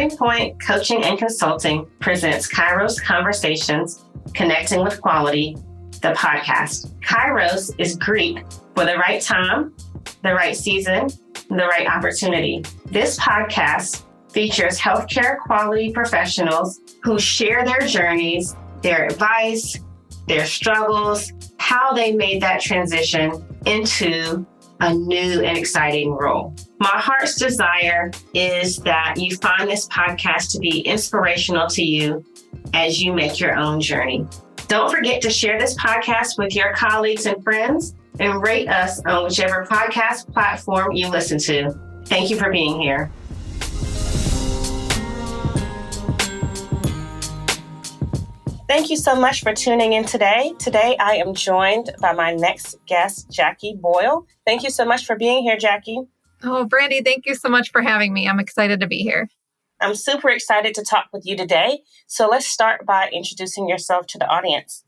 Starting Point Coaching and Consulting presents Kairos Conversations, Connecting with Quality, the podcast. Kairos is Greek for the right time, the right season, the right opportunity. This podcast features healthcare quality professionals who share their journeys, their advice, their struggles, how they made that transition into a new and exciting role. My heart's desire is that you find this podcast to be inspirational to you as you make your own journey. Don't forget to share this podcast with your colleagues and friends and rate us on whichever podcast platform you listen to. Thank you for being here. Thank you so much for tuning in today. Today, I am joined by my next guest, Jackie Boyle. Thank you so much for being here, Jackie. Oh, Brandy, thank you so much for having me. I'm excited to be here. I'm super excited to talk with you today. So let's start by introducing yourself to the audience.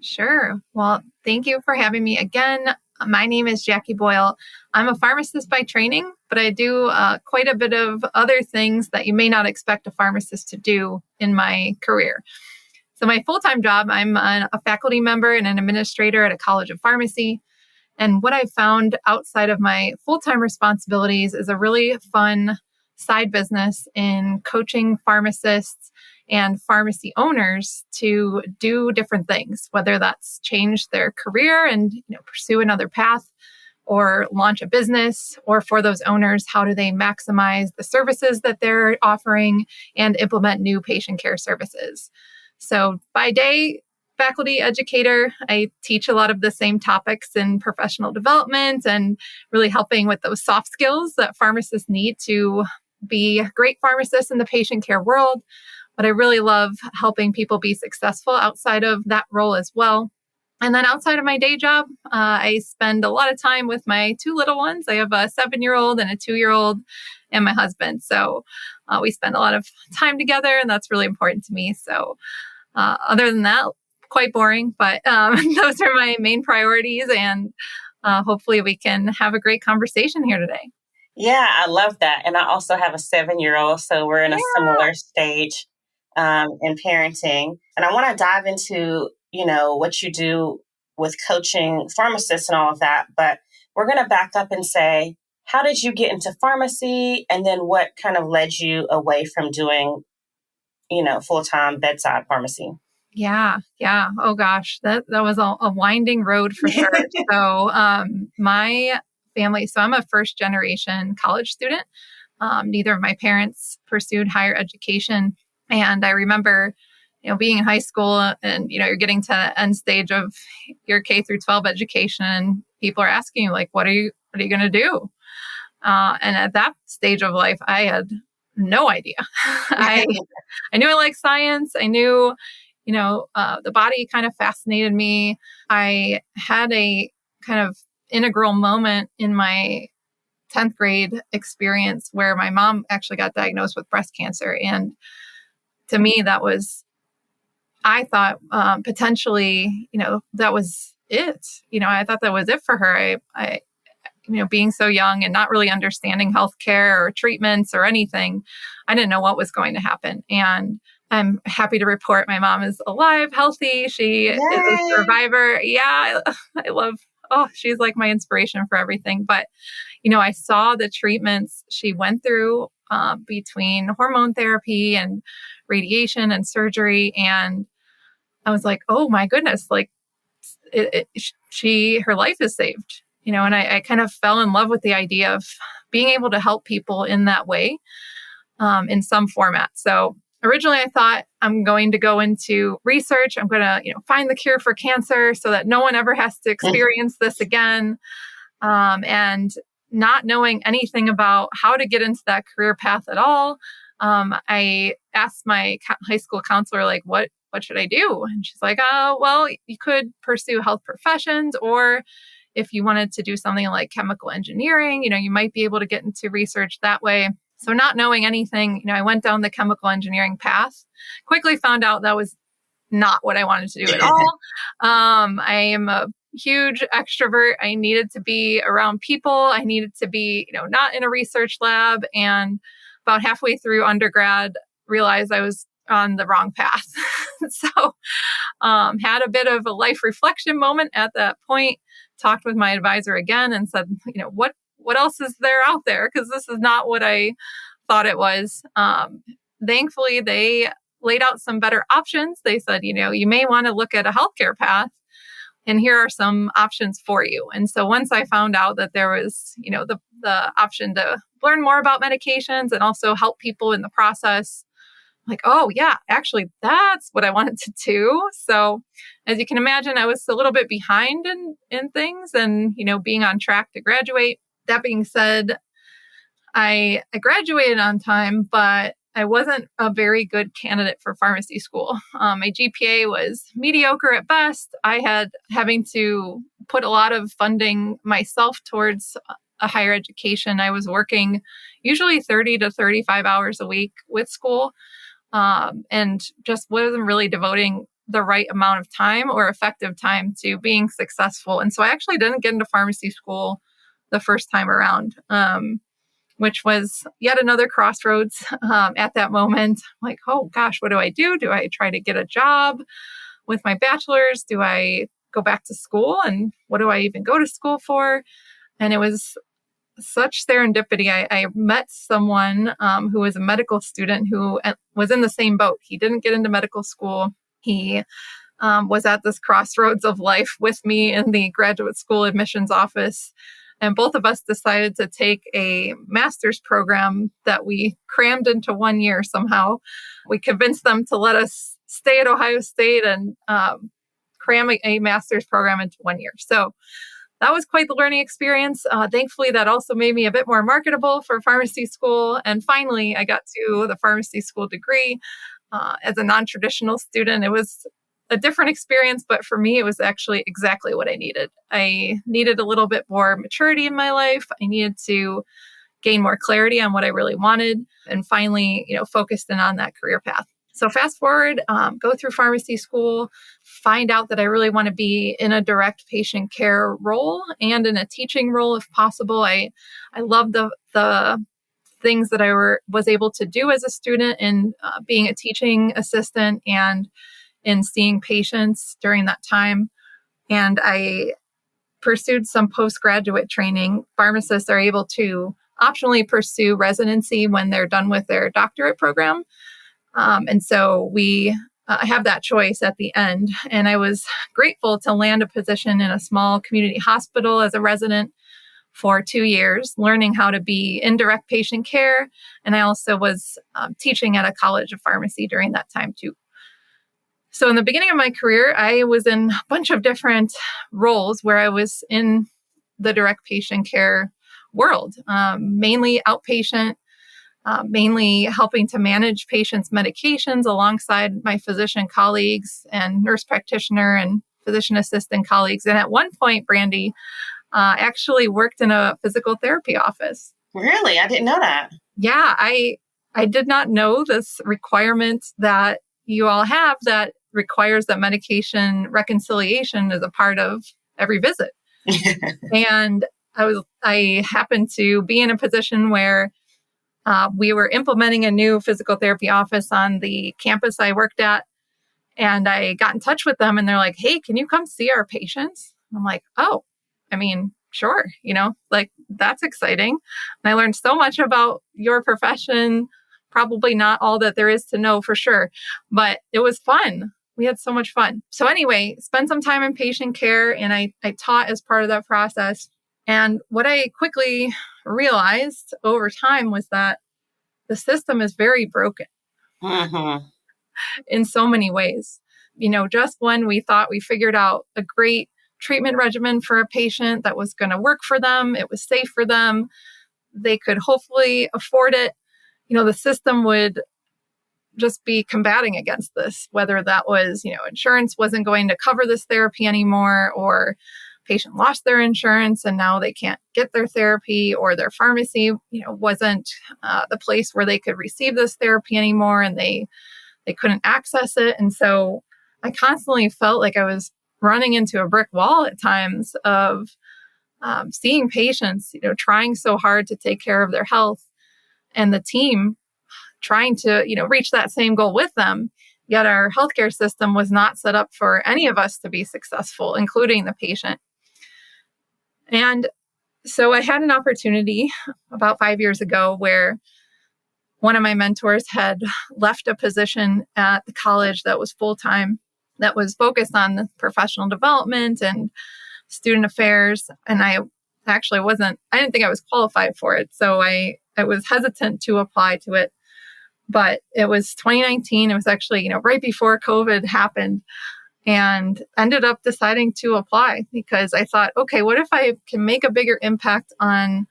Sure. Well, thank you for having me again. My name is Jackie Boyle. I'm a pharmacist by training, but I do quite a bit of other things that you may not expect a pharmacist to do in my career. So my full-time job, I'm a faculty member and an administrator at a college of pharmacy. And what I found outside of my full-time responsibilities is a really fun side business in coaching pharmacists and pharmacy owners to do different things, whether that's change their career and pursue another path or launch a business, or for those owners, how do they maximize the services that they're offering and implement new patient care services. So by day, faculty educator, I teach a lot of the same topics in professional development and really helping with those soft skills that pharmacists need to be great pharmacists in the patient care world. But I really love helping people be successful outside of that role as well. And then outside of my day job, I spend a lot of time with my two little ones. I have a 7-year-old and a 2-year-old and my husband. So we spend a lot of time together, and that's really important to me. So other than that, quite boring, but those are my main priorities. And hopefully we can have a great conversation here today. Yeah, I love that. And I also have a 7-year-old, so we're in a similar stage in parenting. And I want to dive into what you do with coaching pharmacists and all of that. But we're going to back up and say, how did you get into pharmacy? And then what kind of led you away from doing, full-time bedside pharmacy? Yeah. Oh gosh, that was a winding road for sure. So my family, so I'm a first generation college student. Neither of my parents pursued higher education. And I remember being in high school and, you're getting to the end stage of your K through 12 education. People are asking you, like, what are you going to do? And at that stage of life, I had no idea. I knew I liked science. I knew, the body kind of fascinated me. I had a kind of integral moment in my 10th grade experience where my mom actually got diagnosed with breast cancer. And to me, that was, I thought potentially, that was it. I thought that was it for her. I being so young and not really understanding healthcare or treatments or anything, I didn't know what was going to happen. And I'm happy to report my mom is alive, healthy. She is a survivor. Yeah, I love, she's like my inspiration for everything. But, I saw the treatments she went through between hormone therapy and radiation and surgery. And I was like, oh my goodness, like her life is saved, and I kind of fell in love with the idea of being able to help people in that way in some format. So originally I thought I'm going to go into research. I'm going to, find the cure for cancer so that no one ever has to experience this again. And not knowing anything about how to get into that career path at all. I asked my high school counselor, like, what should I do? And she's like, well, you could pursue health professions, or if you wanted to do something like chemical engineering, you might be able to get into research that way. So not knowing anything, I went down the chemical engineering path, quickly found out that was not what I wanted to do at all. I am a huge extrovert. I needed to be around people. I needed to be, not in a research lab. And about halfway through undergrad, realized I was on the wrong path. So had a bit of a life reflection moment at that point, talked with my advisor again and said, what else is there out there? Because this is not what I thought it was. Thankfully, they laid out some better options. They said, you may want to look at a healthcare path, and here are some options for you. And so once I found out that there was, the option to learn more about medications and also help people in the process, like, oh yeah, actually that's what I wanted to do. So as you can imagine, I was a little bit behind in things and, being on track to graduate. That being said, I graduated on time, but I wasn't a very good candidate for pharmacy school. My GPA was mediocre at best. I had having to put a lot of funding myself towards a higher education. I was working usually 30 to 35 hours a week with school, and just wasn't really devoting the right amount of time or effective time to being successful. And so I actually didn't get into pharmacy school the first time around, which was yet another crossroads at that moment. Like, oh gosh, what do I do? Do I try to get a job with my bachelor's? Do I go back to school? And what do I even go to school for? And it was such serendipity. I met someone who was a medical student who was in the same boat. He didn't get into medical school. He was at this crossroads of life with me in the graduate school admissions office. And both of us decided to take a master's program that we crammed into 1 year somehow. We convinced them to let us stay at Ohio State and cram a master's program into 1 year. So that was quite the learning experience. Thankfully, that also made me a bit more marketable for pharmacy school. And finally, I got to the pharmacy school degree as a non-traditional student. It was a different experience, but for me, it was actually exactly what I needed. I needed a little bit more maturity in my life. I needed to gain more clarity on what I really wanted, and finally, focused in on that career path. So fast forward, go through pharmacy school, find out that I really want to be in a direct patient care role and in a teaching role if possible. I love the things that I was able to do as a student in being a teaching assistant and in seeing patients during that time. And I pursued some postgraduate training. Pharmacists are able to optionally pursue residency when they're done with their doctorate program. And so we have that choice at the end. And I was grateful to land a position in a small community hospital as a resident for 2 years, learning how to be in direct patient care. And I also was teaching at a college of pharmacy during that time too. So in the beginning of my career, I was in a bunch of different roles where I was in the direct patient care world, mainly outpatient, mainly helping to manage patients' medications alongside my physician colleagues and nurse practitioner and physician assistant colleagues. And at one point, Brandy actually worked in a physical therapy office. Really? I didn't know that. Yeah, I did not know this requirement that you all have that requires that medication reconciliation is a part of every visit. And I happened to be in a position where we were implementing a new physical therapy office on the campus I worked at. And I got in touch with them and they're like, hey, can you come see our patients? I'm like, oh, sure. That's exciting. And I learned so much about your profession, probably not all that there is to know for sure, but it was fun. We had so much fun. So anyway, spent some time in patient care and I taught as part of that process. And what I quickly realized over time was that the system is very broken in so many ways. Just when we thought we figured out a great treatment regimen for a patient that was going to work for them, it was safe for them, they could hopefully afford it, the system would just be combating against this, whether that was, insurance wasn't going to cover this therapy anymore, or patient lost their insurance and now they can't get their therapy, or their pharmacy, wasn't the place where they could receive this therapy anymore and they couldn't access it. And so I constantly felt like I was running into a brick wall at times of seeing patients, trying so hard to take care of their health and the team trying to, reach that same goal with them. Yet our healthcare system was not set up for any of us to be successful, including the patient. And so I had an opportunity about 5 years ago where one of my mentors had left a position at the college that was full-time, that was focused on professional development and student affairs. And I didn't think I was qualified for it. So I was hesitant to apply to it. But it was 2019. It was actually, right before COVID happened, and ended up deciding to apply because I thought, okay, what if I can make a bigger impact on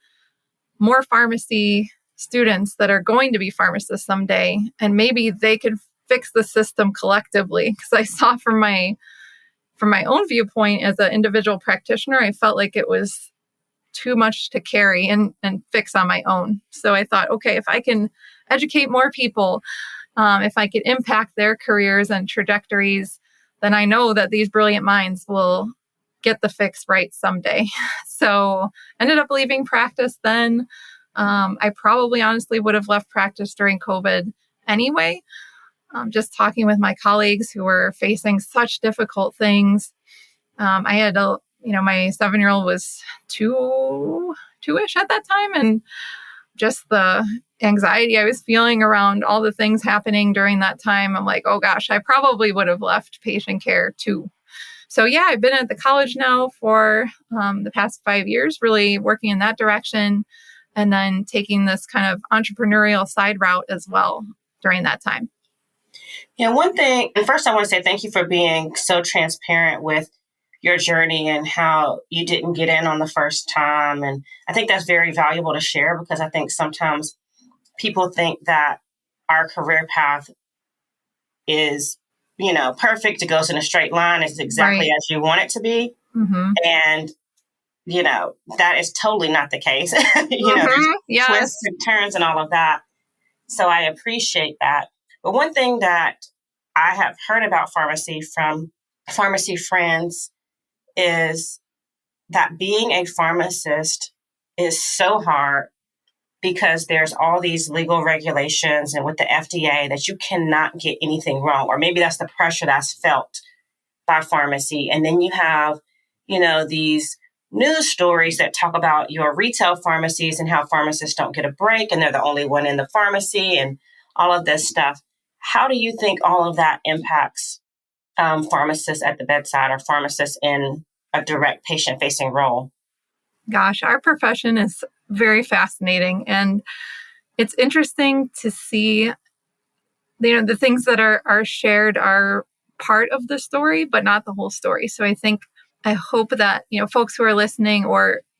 more pharmacy students that are going to be pharmacists someday, and maybe they could fix the system collectively. Because I saw from my own viewpoint as an individual practitioner, I felt like it was too much to carry and fix on my own. So I thought, okay, if I can educate more people, if I could impact their careers and trajectories, then I know that these brilliant minds will get the fix right someday. So ended up leaving practice then. I probably honestly would have left practice during COVID anyway. Just talking with my colleagues who were facing such difficult things. I had my 7-year-old was two-ish at that time. And just the anxiety I was feeling around all the things happening during that time, I'm like, oh gosh, I probably would have left patient care too. So yeah, I've been at the college now for the past 5 years, really working in that direction, and then taking this kind of entrepreneurial side route as well during that time. Yeah, one thing, and first I want to say thank you for being so transparent with your journey and how you didn't get in on the first time. And I think that's very valuable to share, because I think sometimes people think that our career path is, perfect. It goes in a straight line. It's exactly as you want it to be. Mm-hmm. And, that is totally not the case. There's twists and turns and all of that. So I appreciate that. But one thing that I have heard about pharmacy from pharmacy friends is that being a pharmacist is so hard because there's all these legal regulations and with the FDA that you cannot get anything wrong. Or maybe that's the pressure that's felt by pharmacy. And then you have, these news stories that talk about your retail pharmacies and how pharmacists don't get a break and they're the only one in the pharmacy and all of this stuff. How do you think all of that impacts pharmacists at the bedside or pharmacists in a direct patient-facing role? Gosh, our profession is very fascinating. And it's interesting to see, the things that are shared are part of the story, but not the whole story. So I hope that, folks who are listening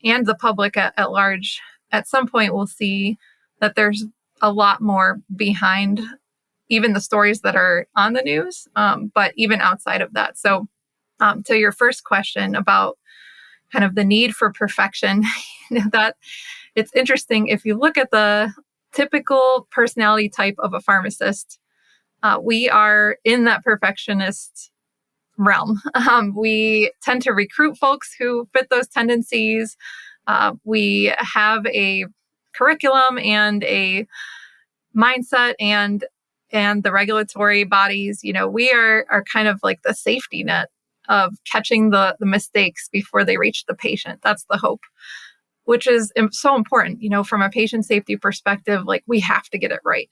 and the public at large at some point will see that there's a lot more behind even the stories that are on the news, but even outside of that. So to your first question about kind of the need for perfection, that it's interesting. If you look at the typical personality type of a pharmacist, we are in that perfectionist realm. We tend to recruit folks who fit those tendencies. We have a curriculum and a mindset and the regulatory bodies, we are kind of like the safety net of catching the mistakes before they reach the patient. That's the hope, which is so important, from a patient safety perspective, like we have to get it right.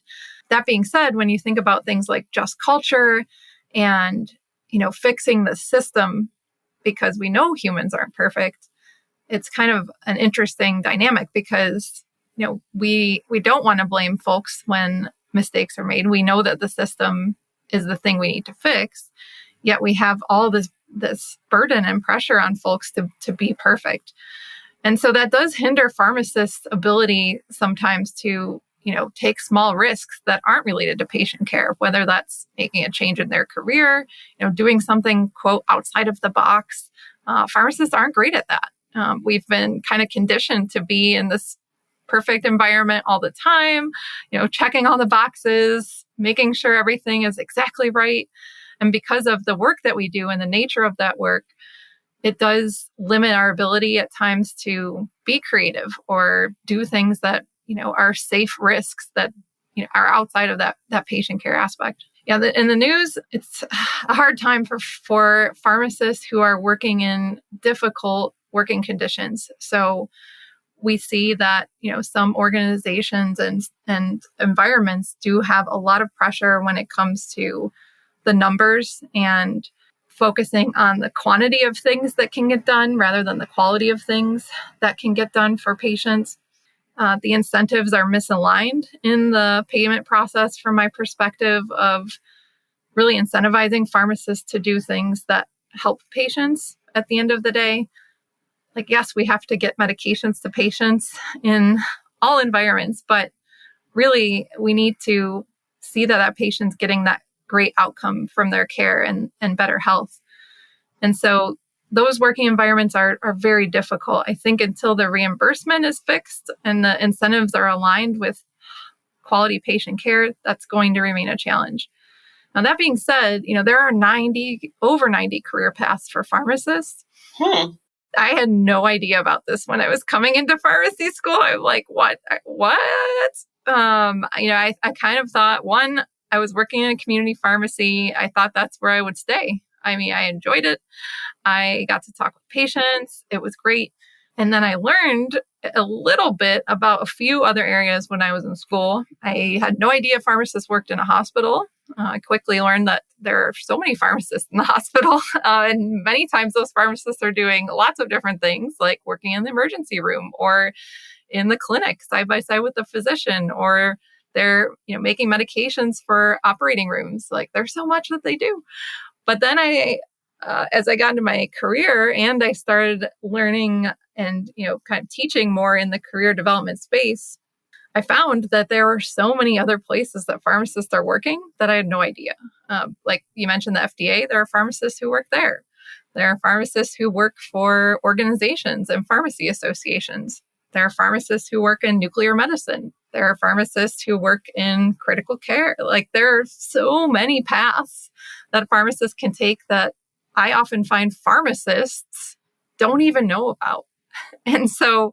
That being said, when you think about things like just culture and, fixing the system, because we know humans aren't perfect, it's kind of an interesting dynamic because, we don't want to blame folks when mistakes are made. We know that the system is the thing we need to fix, yet we have all this burden and pressure on folks to be perfect. And so that does hinder pharmacists' ability sometimes to, take small risks that aren't related to patient care, whether that's making a change in their career, doing something, quote, outside of the box. Pharmacists aren't great at that. We've been kind of conditioned to be in this perfect environment all the time, checking all the boxes, making sure everything is exactly right. And because of the work that we do and the nature of that work, it does limit our ability at times to be creative or do things that are safe risks that are outside of that patient care aspect. Yeah, in the news, it's a hard time for pharmacists who are working in difficult working conditions. So we see that, some organizations and environments do have a lot of pressure when it comes to the numbers and focusing on the quantity of things that can get done rather than the quality of things that can get done for patients. The incentives are misaligned in the payment process from my perspective of really incentivizing pharmacists to do things that help patients at the end of the day. Like, yes, we have to get medications to patients in all environments, but really we need to see that patient's getting that great outcome from their care and better health. And so those working environments are very difficult. I think until the reimbursement is fixed and the incentives are aligned with quality patient care, that's going to remain a challenge. Now, that being said, there are over 90 career paths for pharmacists. I had no idea about this when I was coming into pharmacy school. I'm like, what? I kind of thought, one, I was working in a community pharmacy. I thought that's where I would stay. I mean, I enjoyed it. I got to talk with patients. It was great. And then I learned a little bit about a few other areas when I was in school. I had no idea pharmacists worked in a hospital. I quickly learned that there are so many pharmacists in the hospital. And many times those pharmacists are doing lots of different things, like working in the emergency room or in the clinic side by side with the physician, or they're making medications for operating rooms. Like, there's so much that they do. But then as I got into my career and I started learning and, kind of teaching more in the career development space, I found that there are so many other places that pharmacists are working that I had no idea. Like you mentioned, the FDA, there are pharmacists who work there. There are pharmacists who work for organizations and pharmacy associations. There are pharmacists who work in nuclear medicine. There are pharmacists who work in critical care. Like, there are so many paths that pharmacists can take that I often find pharmacists don't even know about. And so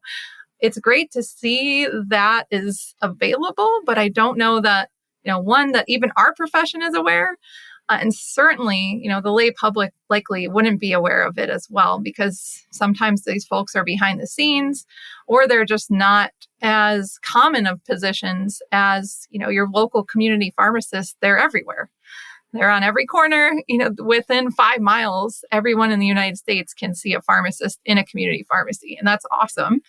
it's great to see that is available, but I don't know that, one, that even our profession is aware. And certainly, the lay public likely wouldn't be aware of it as well, because sometimes these folks are behind the scenes, or they're just not as common of positions as, your local community pharmacist. They're everywhere. They're on every corner, within 5 miles, everyone in the United States can see a pharmacist in a community pharmacy. And that's awesome.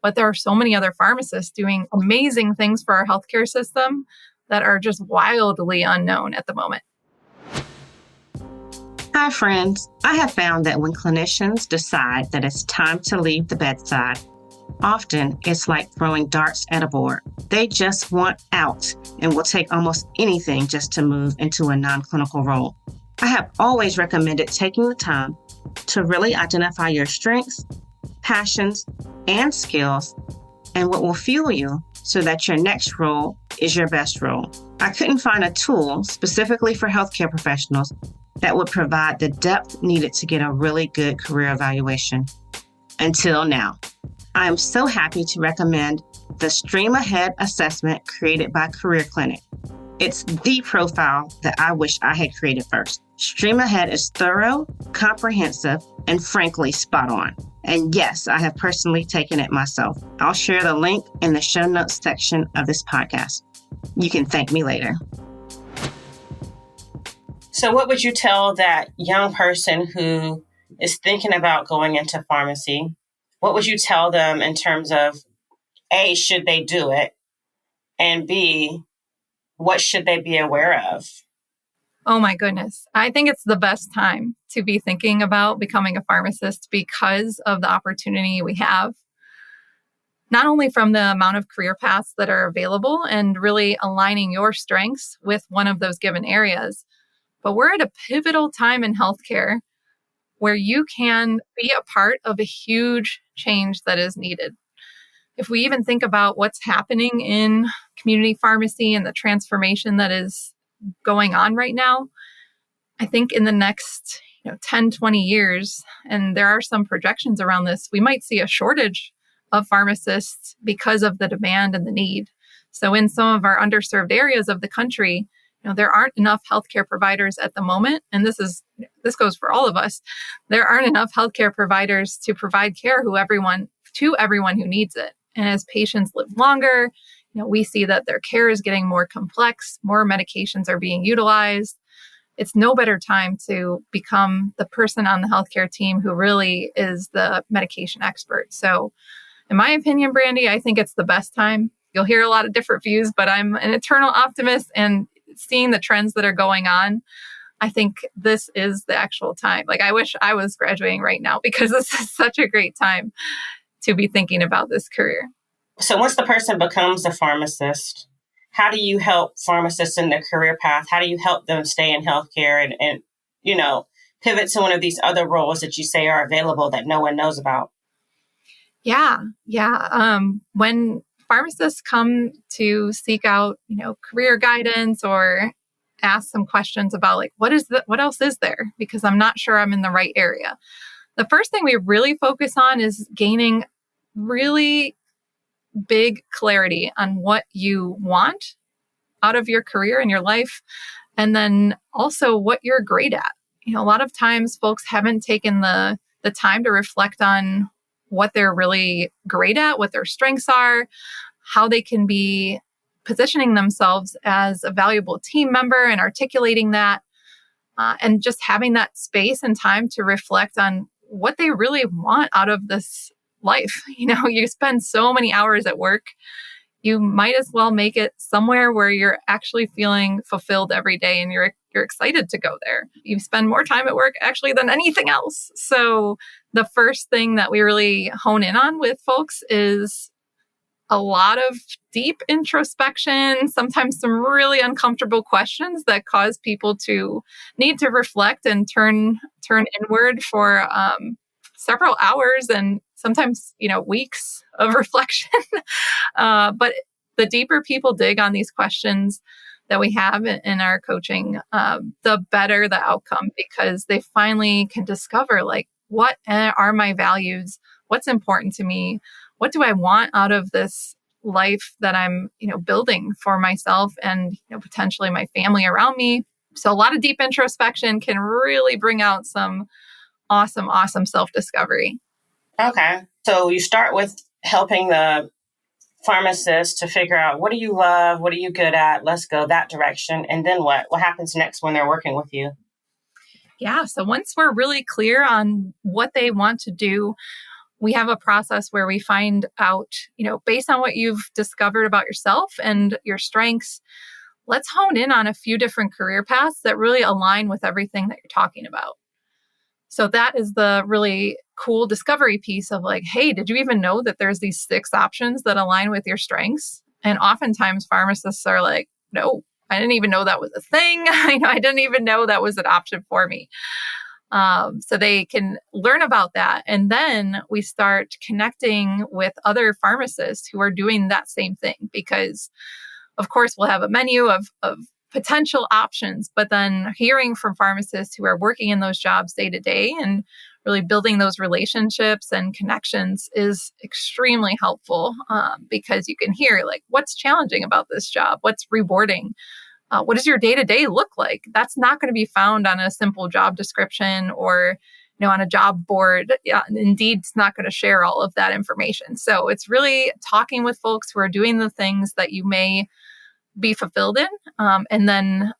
But there are so many other pharmacists doing amazing things for our healthcare system that are just wildly unknown at the moment. Hi, friends. I have found that when clinicians decide that it's time to leave the bedside, often it's like throwing darts at a board. They just want out and will take almost anything just to move into a non-clinical role. I have always recommended taking the time to really identify your strengths, passions, and skills, and what will fuel you so that your next role is your best role. I couldn't find a tool specifically for healthcare professionals that would provide the depth needed to get a really good career evaluation. Until now. I am so happy to recommend the Stream Ahead assessment created by Career Clinic. It's the profile that I wish I had created first. Stream Ahead is thorough, comprehensive, and frankly spot on. And yes, I have personally taken it myself. I'll share the link in the show notes section of this podcast. You can thank me later. So what would you tell that young person who is thinking about going into pharmacy? What would you tell them in terms of, A, should they do it? And B, what should they be aware of? Oh my goodness. I think it's the best time to be thinking about becoming a pharmacist because of the opportunity we have. Not only from the amount of career paths that are available and really aligning your strengths with one of those given areas, but we're at a pivotal time in healthcare where you can be a part of a huge change that is needed. If we even think about what's happening in community pharmacy and the transformation that is going on right now, I think in the next 10, 20 years, and there are some projections around this, we might see a shortage of pharmacists because of the demand and the need. So in some of our underserved areas of the country, there aren't enough healthcare providers at the moment. And this goes for all of us. There aren't enough healthcare providers to provide care to everyone who needs it. And as patients live longer, we see that their care is getting more complex, more medications are being utilized. It's no better time to become the person on the healthcare team who really is the medication expert. So in my opinion, Brandy, I think it's the best time. You'll hear a lot of different views, but I'm an eternal optimist, and seeing the trends that are going on, I think this is the actual time. Like, I wish I was graduating right now, because this is such a great time to be thinking about this career. So once the person becomes a pharmacist, how do you help pharmacists in their career path? How do you help them stay in healthcare and pivot to one of these other roles that you say are available that no one knows about? Yeah. When pharmacists come to seek out, career guidance or ask some questions about like, what else is there? Because I'm not sure I'm in the right area. The first thing we really focus on is gaining really big clarity on what you want out of your career and your life, and then also what you're great at. A lot of times folks haven't taken the time to reflect on what they're really great at, what their strengths are, how they can be positioning themselves as a valuable team member and articulating that, and just having that space and time to reflect on what they really want out of this life. You spend so many hours at work. You might as well make it somewhere where you're actually feeling fulfilled every day and you're excited to go there. You spend more time at work actually than anything else. So the first thing that we really hone in on with folks is a lot of deep introspection, sometimes some really uncomfortable questions that cause people to need to reflect and turn inward for several hours and sometimes, weeks of reflection. But the deeper people dig on these questions that we have in our coaching, the better the outcome, because they finally can discover, like, what are my values? What's important to me? What do I want out of this life that I'm, building for myself and, potentially my family around me? So a lot of deep introspection can really bring out some awesome self-discovery. Okay. So you start with helping the pharmacist to figure out, what do you love? What are you good at? Let's go that direction. And then what? What happens next when they're working with you? Yeah. So once we're really clear on what they want to do, we have a process where we find out, based on what you've discovered about yourself and your strengths, let's hone in on a few different career paths that really align with everything that you're talking about. So that is the really cool discovery piece of like, hey, did you even know that there's these 6 options that align with your strengths? And oftentimes pharmacists are like, no, I didn't even know that was a thing. I didn't even know that was an option for me. So they can learn about that. And then we start connecting with other pharmacists who are doing that same thing, because of course we'll have a menu of potential options, but then hearing from pharmacists who are working in those jobs day to day and really building those relationships and connections is extremely helpful, because you can hear like, what's challenging about this job? What's rewarding? What does your day-to-day look like? That's not going to be found on a simple job description or, on a job board. Yeah, Indeed's not going to share all of that information. So it's really talking with folks who are doing the things that you may be fulfilled in, and then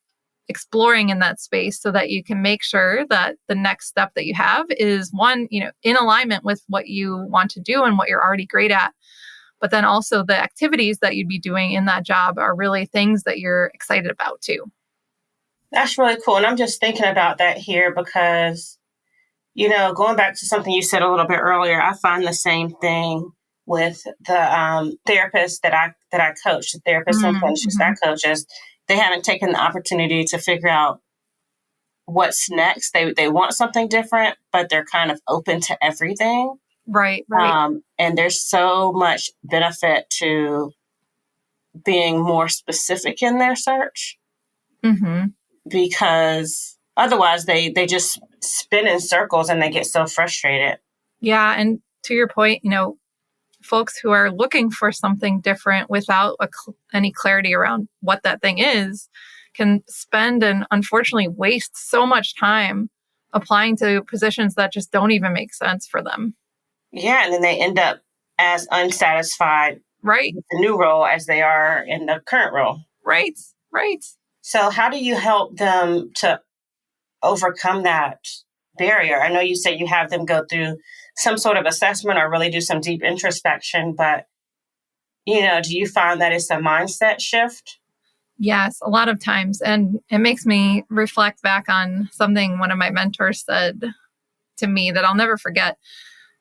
exploring in that space so that you can make sure that the next step that you have is one, in alignment with what you want to do and what you're already great at. But then also the activities that you'd be doing in that job are really things that you're excited about too. That's really cool. And I'm just thinking about that here because, going back to something you said a little bit earlier, I find the same thing with the therapists that I coach, the therapists and clinicians that I coach, as they haven't taken the opportunity to figure out what's next. They want something different, but they're kind of open to everything. Right. And there's so much benefit to being more specific in their search, because otherwise they just spin in circles and they get so frustrated. Yeah. And to your point, folks who are looking for something different without any clarity around what that thing is can spend and unfortunately waste so much time applying to positions that just don't even make sense for them. Yeah, and then they end up as unsatisfied Right. with the new role as they are in the current role. Right. So how do you help them to overcome that barrier? I know you said you have them go through some sort of assessment or really do some deep introspection, but, do you find that it's a mindset shift? Yes, a lot of times. And it makes me reflect back on something one of my mentors said to me that I'll never forget,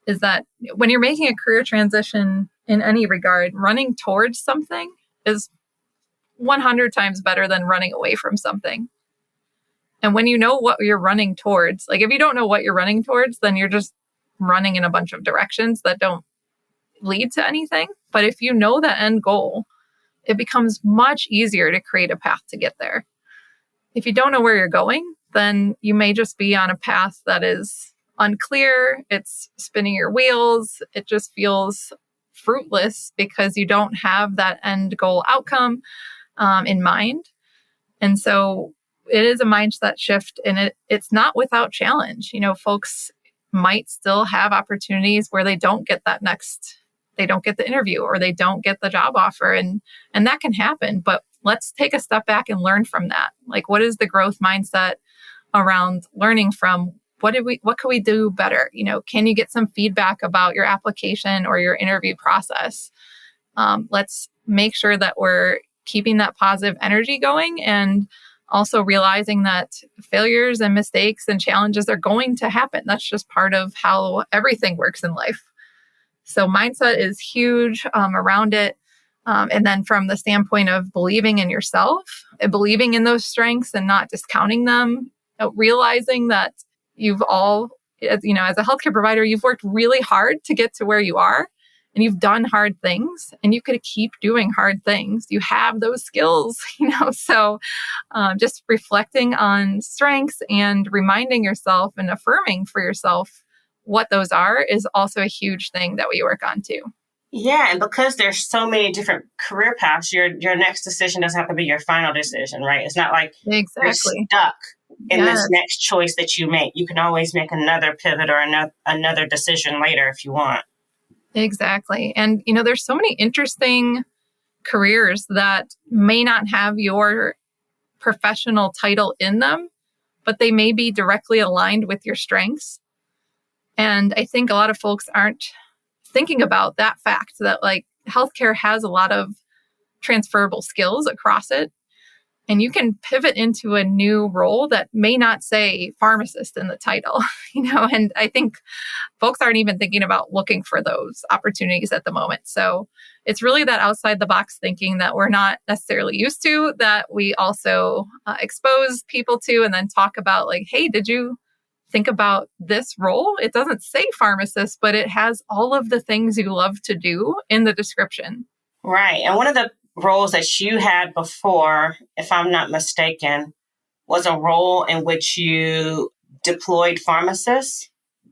is that when you're making a career transition in any regard, running towards something is 100 times better than running away from something. And when you know what you're running towards, like if you don't know what you're running towards, then you're just running in a bunch of directions that don't lead to anything. But if you know the end goal, it becomes much easier to create a path to get there. If you don't know where you're going, then you may just be on a path that is unclear. It's spinning your wheels. It just feels fruitless because you don't have that end goal outcome in mind. And so it is a mindset shift, and it's not without challenge. Folks might still have opportunities where they don't get the interview or they don't get the job offer. And that can happen, but let's take a step back and learn from that. Like, what is the growth mindset around learning from what can we do better? Can you get some feedback about your application or your interview process? Let's make sure that we're keeping that positive energy going, and also realizing that failures and mistakes and challenges are going to happen. That's just part of how everything works in life. So mindset is huge around it. And then from the standpoint of believing in yourself and believing in those strengths and not discounting them, realizing that you've all, as a healthcare provider, you've worked really hard to get to where you are, and you've done hard things, and you could keep doing hard things. You have those skills, so just reflecting on strengths and reminding yourself and affirming for yourself what those are is also a huge thing that we work on too. Yeah, and because there's so many different career paths, your next decision doesn't have to be your final decision, right? It's not like you're stuck in this next choice that you make. You can always make another pivot or another decision later if you want. Exactly. And, there's so many interesting careers that may not have your professional title in them, but they may be directly aligned with your strengths. And I think a lot of folks aren't thinking about that fact that like healthcare has a lot of transferable skills across it. And you can pivot into a new role that may not say pharmacist in the title, and I think folks aren't even thinking about looking for those opportunities at the moment. So it's really that outside the box thinking that we're not necessarily used to, that we also expose people to, and then talk about like, hey, did you think about this role? It doesn't say pharmacist, but it has all of the things you love to do in the description. Right. And one of the roles that you had before, if I'm not mistaken, was a role in which you deployed pharmacists.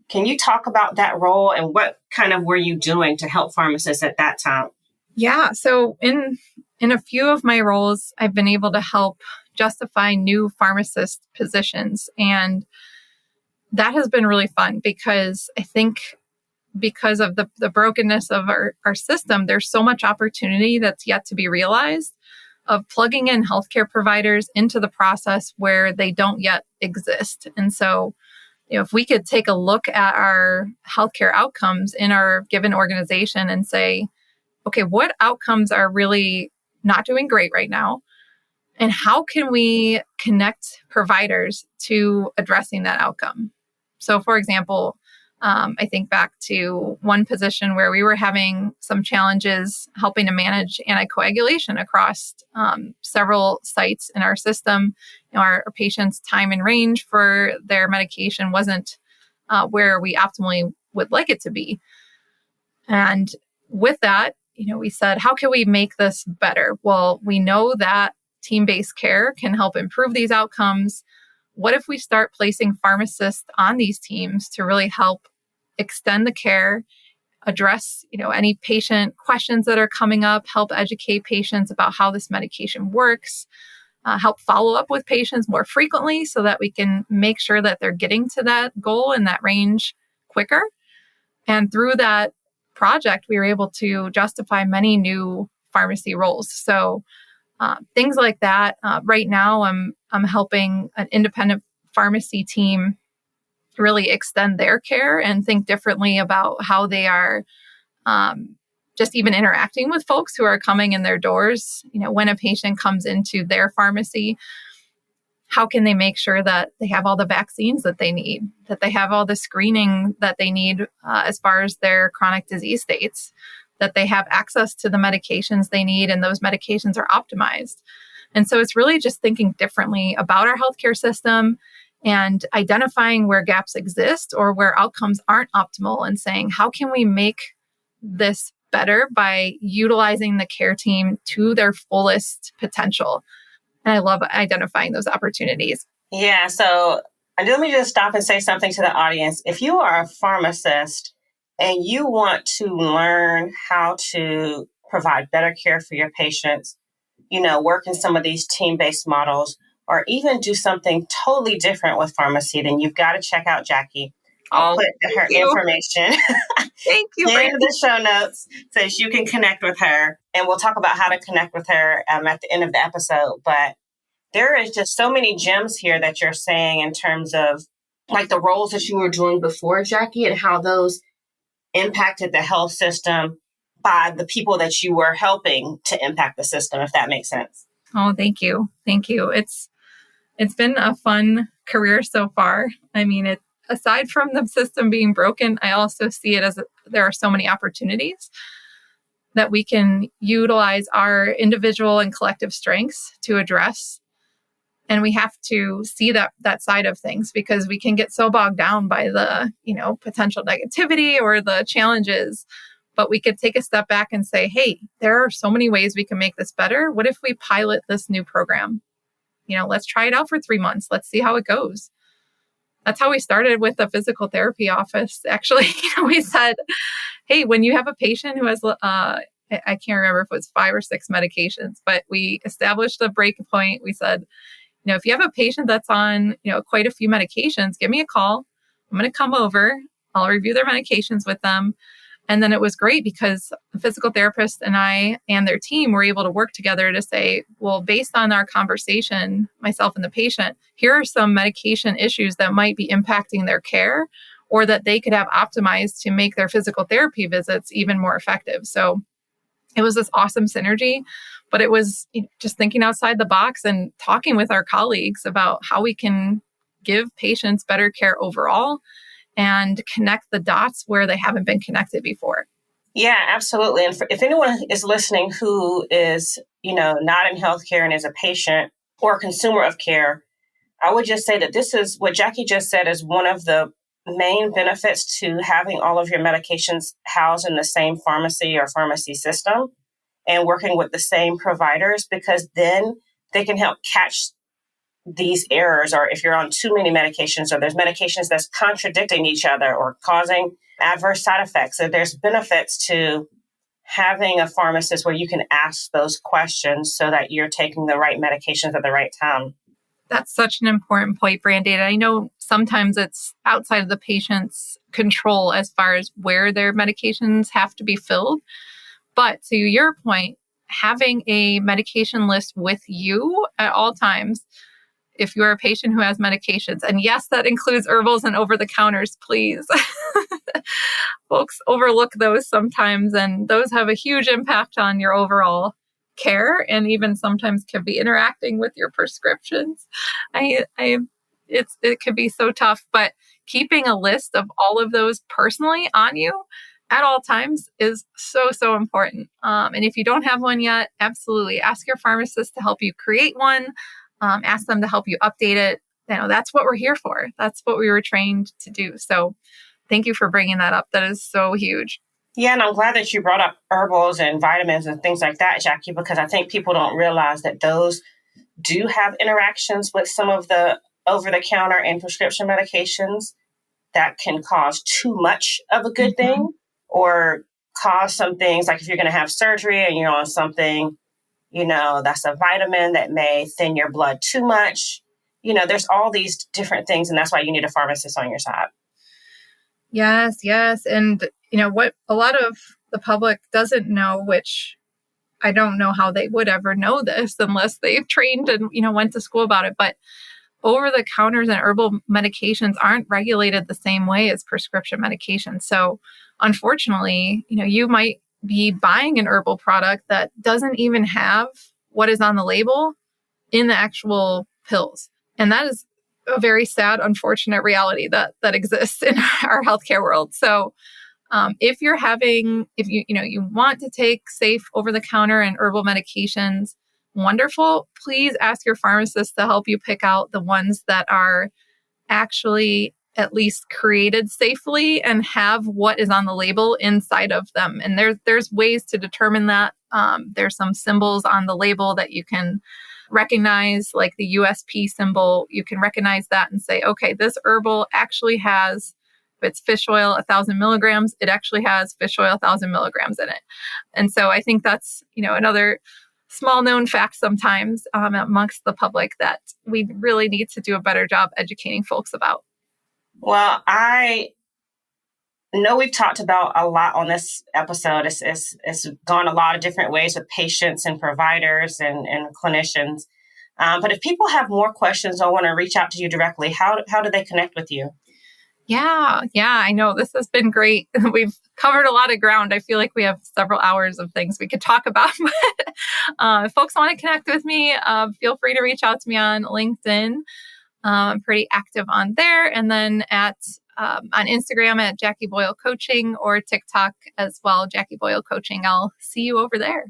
Can you talk about that role and what kind of were you doing to help pharmacists at that time? Yeah. So in a few of my roles, I've been able to help justify new pharmacist positions. And that has been really fun because I think because of the brokenness of our system, there's so much opportunity that's yet to be realized of plugging in healthcare providers into the process where they don't yet exist. And so, if we could take a look at our healthcare outcomes in our given organization and say, okay, what outcomes are really not doing great right now? And how can we connect providers to addressing that outcome? So, for example, I think back to one position where we were having some challenges helping to manage anticoagulation across several sites in our system. Our patients' time and range for their medication wasn't where we optimally would like it to be. And with that, we said, how can we make this better? Well, we know that team-based care can help improve these outcomes. What if we start placing pharmacists on these teams to really help extend the care address, any patient questions that are coming up, help educate patients about how this medication works, help follow up with patients more frequently so that we can make sure that they're getting to that goal in that range quicker. And through that project, we were able to justify many new pharmacy roles. So things like that. Right now, I'm helping an independent pharmacy team really extend their care and think differently about how they are just even interacting with folks who are coming in their doors. When a patient comes into their pharmacy, how can they make sure that they have all the vaccines that they need, that they have all the screening that they need as far as their chronic disease states, that they have access to the medications they need and those medications are optimized. And so it's really just thinking differently about our healthcare system and identifying where gaps exist or where outcomes aren't optimal and saying, how can we make this better by utilizing the care team to their fullest potential? And I love identifying those opportunities. Yeah. So let me just stop and say something to the audience. If you are a pharmacist and you want to learn how to provide better care for your patients, work in some of these team-based models, or even do something totally different with pharmacy, then you've got to check out Jackie. I'll put her information Thank you in the show notes so you can connect with her. And we'll talk about how to connect with her at the end of the episode. But there is just so many gems here that you're saying in terms of like the roles that you were doing before, Jackie, and how those impacted the health system by the people that you were helping to impact the system, if that makes sense. Oh, thank you. Thank you. It's been a fun career so far. I mean, aside from the system being broken, I also see it as there are so many opportunities that we can utilize our individual and collective strengths to address. And we have to see that side of things because we can get so bogged down by the, potential negativity or the challenges. But we could take a step back and say, hey, there are so many ways we can make this better. What if we pilot this new program? Let's try it out for 3 months. Let's see how it goes. That's how we started with the physical therapy office. Actually, we said, hey, when you have a patient who has, I can't remember if it was 5 or 6 medications, but we established a break point. We said, if you have a patient that's on, quite a few medications, give me a call. I'm going to come over. I'll review their medications with them. And then it was great because the physical therapist and I and their team were able to work together to say, well, based on our conversation, myself and the patient, here are some medication issues that might be impacting their care or that they could have optimized to make their physical therapy visits even more effective. So it was this awesome synergy, but it was just thinking outside the box and talking with our colleagues about how we can give patients better care overall and connect the dots where they haven't been connected before. Yeah, absolutely. And if anyone is listening who is, not in healthcare and is a patient or a consumer of care, I would just say that this is what Jackie just said is one of the main benefits to having all of your medications housed in the same pharmacy or pharmacy system and working with the same providers, because then they can help catch these errors, or if you're on too many medications or there's medications that's contradicting each other or causing adverse side effects. So there's benefits to having a pharmacist where you can ask those questions so that you're taking the right medications at the right time. That's such an important point, Brandy. I know sometimes it's outside of the patient's control as far as where their medications have to be filled. But to your point, having a medication list with you at all times, if you're a patient who has medications, and yes, that includes herbals and over-the-counters, please. Folks overlook those sometimes, and those have a huge impact on your overall care, and even sometimes can be interacting with your prescriptions. It could be so tough, but keeping a list of all of those personally on you at all times is so important. And if you don't have one yet, absolutely ask your pharmacist to help you create one. Ask them to help you update it. That's what we're here for. That's what we were trained to do. So thank you for bringing that up. That is so huge. Yeah, and I'm glad that you brought up herbals and vitamins and things like that, Jackie, because I think people don't realize that those do have interactions with some of the over-the-counter and prescription medications that can cause too much of a good thing or cause some things, like if you're going to have surgery and you're on something, that's a vitamin that may thin your blood too much. There's all these different things, and that's why you need a pharmacist on your side. Yes, yes. And, what a lot of the public doesn't know, which I don't know how they would ever know this unless they've trained and, went to school about it. But over-the-counters and herbal medications aren't regulated the same way as prescription medications. So unfortunately, you might be buying an herbal product that doesn't even have what is on the label in the actual pills. And that is a very sad, unfortunate reality that exists in our healthcare world. So if you want to take safe over-the-counter and herbal medications, wonderful. Please ask your pharmacist to help you pick out the ones that are actually at least created safely and have what is on the label inside of them. And there's ways to determine that. There's some symbols on the label that you can recognize, like the USP symbol. You can recognize that and say, okay, this herbal actually has, if it's fish oil, 1,000 milligrams, it actually has fish oil, 1,000 milligrams in it. And so I think that's, another small known fact sometimes amongst the public that we really need to do a better job educating folks about. Well, I know we've talked about a lot on this episode. It's gone a lot of different ways with patients and providers and clinicians. But if people have more questions or want to reach out to you directly, how do they connect with you? Yeah, I know. This has been great. We've covered a lot of ground. I feel like we have several hours of things we could talk about. But if folks want to connect with me, feel free to reach out to me on LinkedIn. I'm pretty active on there. And then on Instagram at Jackie Boyle Coaching, or TikTok as well, Jackie Boyle Coaching. I'll see you over there.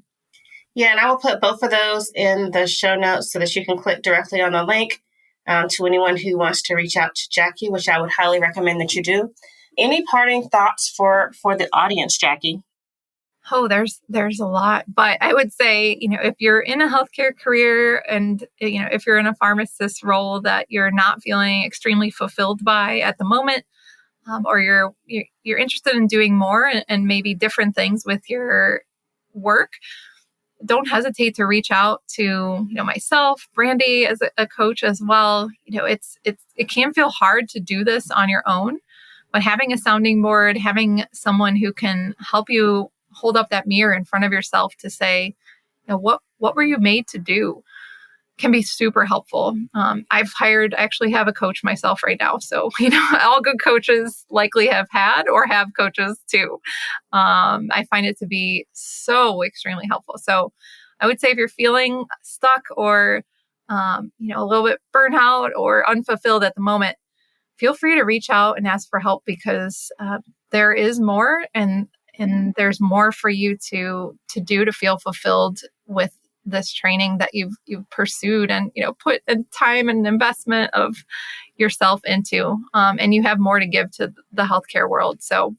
Yeah, and I will put both of those in the show notes so that you can click directly on the link. To anyone who wants to reach out to Jackie, which I would highly recommend that you do. Any parting thoughts for the audience, Jackie? Oh, there's a lot, but I would say, if you're in a healthcare career and, if you're in a pharmacist role that you're not feeling extremely fulfilled by at the moment, or you're interested in doing more and maybe different things with your work, don't hesitate to reach out to, myself, Brandy as a coach as well. It can feel hard to do this on your own, but having a sounding board, having someone who can help you hold up that mirror in front of yourself to say, what were you made to do, can be super helpful. I actually have a coach myself right now. So, all good coaches likely have had or have coaches too. I find it to be so extremely helpful. So I would say if you're feeling stuck or, a little bit burnout or unfulfilled at the moment, feel free to reach out and ask for help, because there is more and there's more for you to do to feel fulfilled with this training that you've pursued and, put a time and investment of yourself into, and you have more to give to the healthcare world. So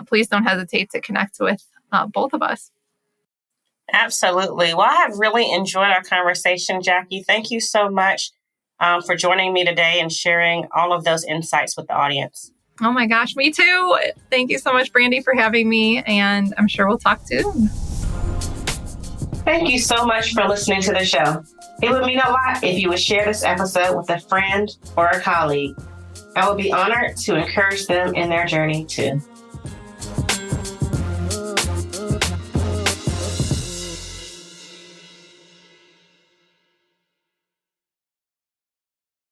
please don't hesitate to connect with both of us. Absolutely. Well, I have really enjoyed our conversation, Jackie. Thank you so much for joining me today and sharing all of those insights with the audience. Oh my gosh, me too. Thank you so much, Brandy, for having me, and I'm sure we'll talk soon. Thank you so much for listening to the show. It would mean a lot if you would share this episode with a friend or a colleague. I would be honored to encourage them in their journey too.